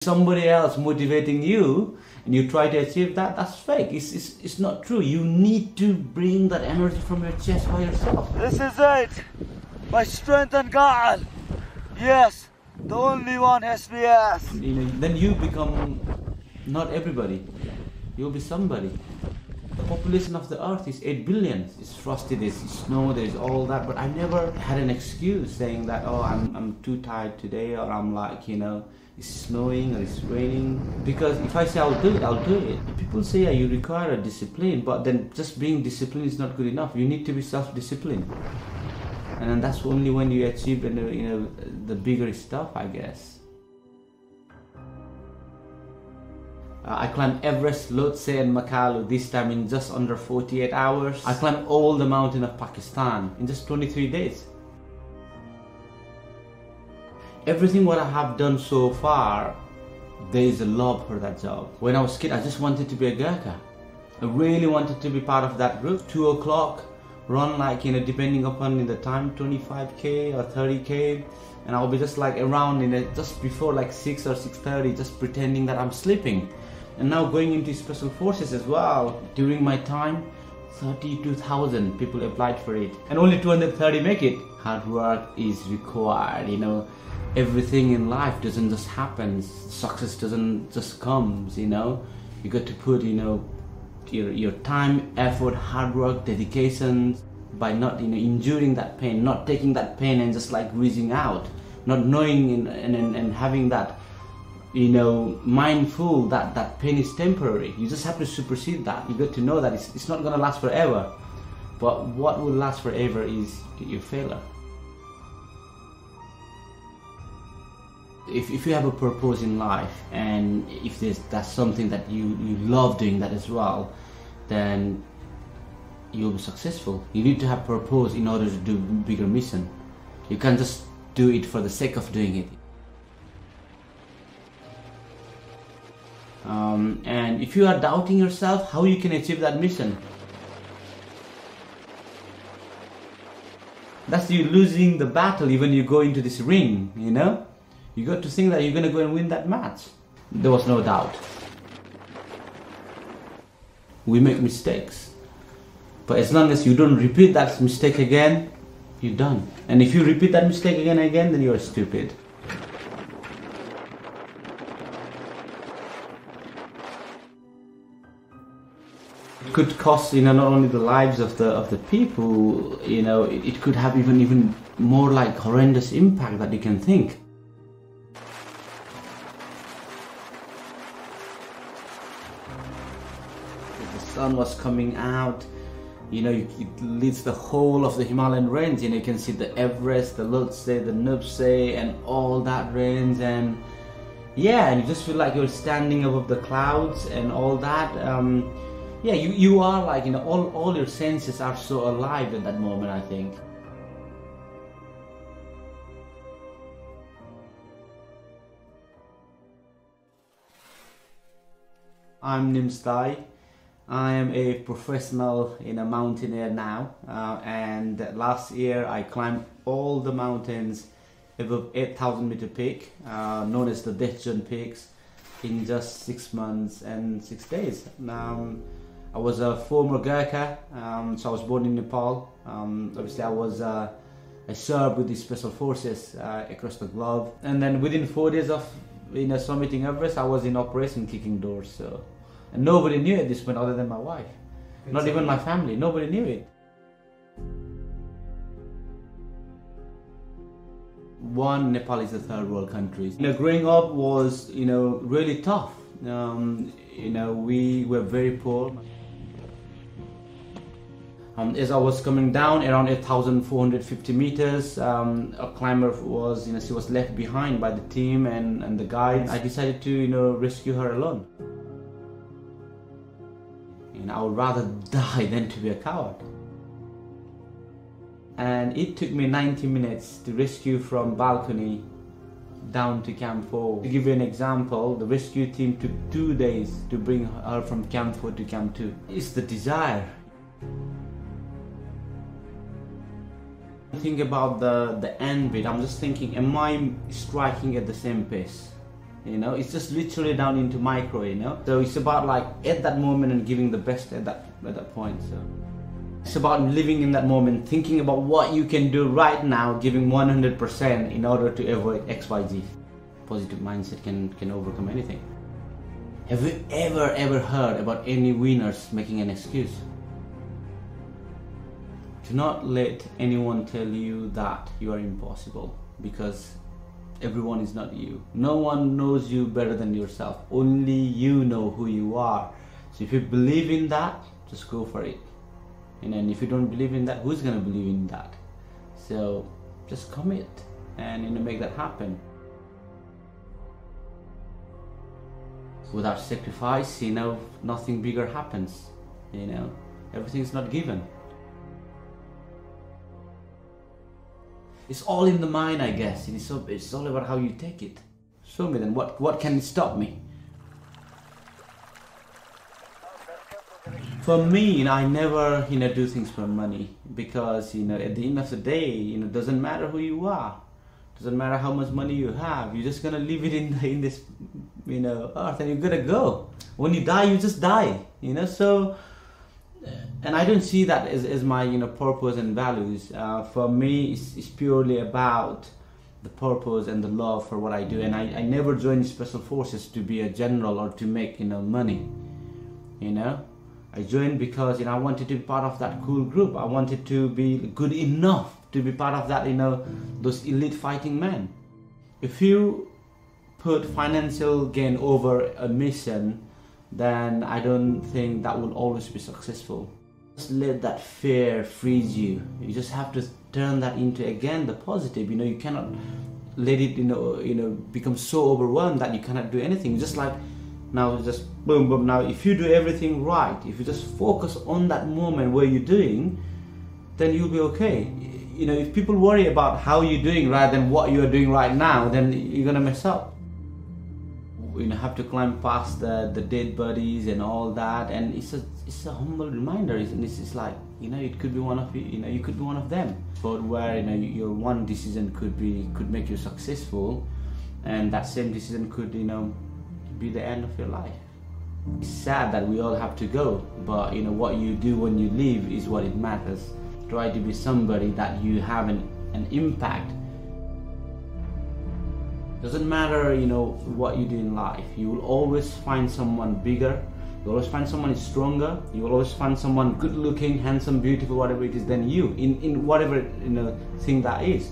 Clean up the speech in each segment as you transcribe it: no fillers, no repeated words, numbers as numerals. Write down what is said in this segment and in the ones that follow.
Somebody else motivating you and you try to achieve that, that's fake. It's not true. You need to bring that energy from your chest by yourself. This is it. My strength and God. Yes, the only one SBS. Then you become not everybody. You'll be somebody. The population of the earth is 8 billion. It's frosty, there's snow, there's all that, but I never had an excuse saying that, oh, I'm too tired today, or I'm like, it's snowing or it's raining. Because if I say I'll do it, I'll do it. People say, yeah, you require a discipline, but then just being disciplined is not good enough. You need to be self-disciplined. And that's only when you achieve the bigger stuff, I guess. I climbed Everest, Lhotse and Makalu this time in just under 48 hours. I climbed all the mountains of Pakistan in just 23 days. Everything what I have done so far, there is a love for that job. When I was a kid, I just wanted to be a Gurkha. I really wanted to be part of that group. 2 o'clock, run like, depending upon the time, 25k or 30k. And I'll be just like around just before like 6 or 6:30, just pretending that I'm sleeping. And now going into special forces as well, during my time, 32,000 people applied for it. And only 230 make it. Hard work is required, Everything in life doesn't just happen. Success doesn't just come, You got to put, your time, effort, hard work, dedication, by not, enduring that pain, not taking that pain and just like reaching out, not knowing and having that, mindful that pain is temporary. You just have to supersede that. You got to know that it's not gonna last forever. But what will last forever is your failure. If you have a purpose in life, and if that's something that you love doing that as well, then you'll be successful. You need to have purpose in order to do bigger mission. You can't just do it for the sake of doing it. And if you are doubting yourself, how you can achieve that mission? That's you losing the battle even you go into this ring, You got to think that you're going to go and win that match. There was no doubt. We make mistakes. But as long as you don't repeat that mistake again, you're done. And if you repeat that mistake again and again, then you're stupid. It could cost, not only the lives of the people, it could have even more like horrendous impact that you can think. The sun was coming out, it leads the whole of the Himalayan range. You can see the Everest, the Lhotse, the Nimsdai and all that range, and yeah, and you just feel like you're standing above the clouds and all that. Yeah, you are like, all your senses are so alive at that moment, I think. I'm Nimsdai. I am a professional mountaineer now, and last year I climbed all the mountains above 8,000 meter peak, known as the Death Zone peaks, in just 6 months and 6 days. I was a former Gurkha, so I was born in Nepal. Obviously I served with the special forces across the globe, and then within 4 days of summiting Everest, I was in operation kicking doors. So, and nobody knew at this point other than my wife. Not even my family. Nobody knew it. One, Nepal is a third world country. Growing up was really tough. We were very poor. As I was coming down around 8,450 meters, a climber was, she was left behind by the team and the guides. I decided to, rescue her alone. I would rather die than to be a coward. And it took me 90 minutes to rescue from balcony down to Camp 4. To give you an example, the rescue team took 2 days to bring her from Camp 4 to Camp 2. It's the desire. Think about the end bit. I'm just thinking, am I striking at the same pace? You know, it's just literally down into micro, you know. So it's about like at that moment and giving the best at that point. So it's about living in that moment, thinking about what you can do right now, giving 100% in order to avoid XYZ. Positive mindset can overcome anything. Have you ever heard about any winners making an excuse? Do not let anyone tell you that you are impossible, because everyone is not you. No one knows you better than yourself. Only you know who you are. So if you believe in that, just go for it. And if you don't believe in that, who's gonna believe in that? So just commit and make that happen. Without sacrifice, nothing bigger happens. Everything's not given. It's all in the mind, I guess. It's all about how you take it. Show me then, what can stop me? For me, I never, do things for money, because, at the end of the day, it doesn't matter who you are. Doesn't matter how much money you have. You're just gonna leave it in this, earth, and you're gonna go. When you die, you just die, So, and I don't see that as my, purpose and values. For me, it's purely about the purpose and the love for what I do. And I never joined special forces to be a general or to make, money. I joined because I wanted to be part of that cool group. I wanted to be good enough to be part of that, those elite fighting men. If you put financial gain over a mission, then I don't think that will always be successful. Just let that fear freeze you. You just have to turn that into, again, the positive. You cannot let it become so overwhelmed that you cannot do anything. Just like now, just boom boom. Now if you do everything right, if you just focus on that moment where you're doing, then you'll be okay. If people worry about how you're doing rather than what you're doing right now, then you're gonna mess up. Have to climb past the dead bodies and all that, and it's a humble reminder. It's like, it could be one of you. You could be one of them. But where your one decision could make you successful, and that same decision could be the end of your life. It's sad that we all have to go, but what you do when you leave is what it matters. Try to be somebody that you have an impact. Doesn't matter what you do in life. You will always find someone bigger. You will always find someone stronger. You will always find someone good looking, handsome, beautiful, whatever it is, than you in whatever thing that is.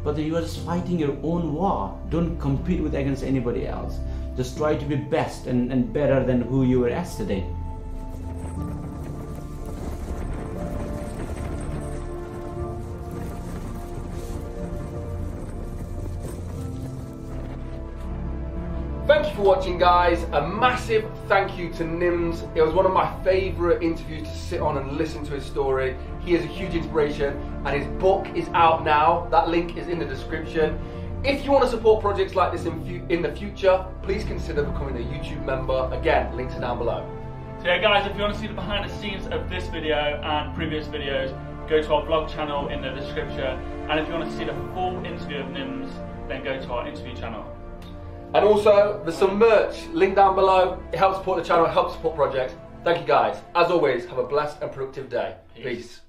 But you are just fighting your own war. Don't compete against anybody else. Just try to be best and better than who you were yesterday. Thank you for watching, guys. A massive thank you to Nims. It was one of my favourite interviews to sit on and listen to his story. He is a huge inspiration, and his book is out now. That link is in the description. If you want to support projects like this in the future, please consider becoming a YouTube member. Again, links are down below. So yeah, guys, if you want to see the behind the scenes of this video and previous videos, go to our vlog channel in the description. And if you want to see the full interview of Nims, then go to our interview channel. And also, there's some merch, link down below. It helps support the channel, it helps support projects. Thank you, guys. As always, have a blessed and productive day. Peace.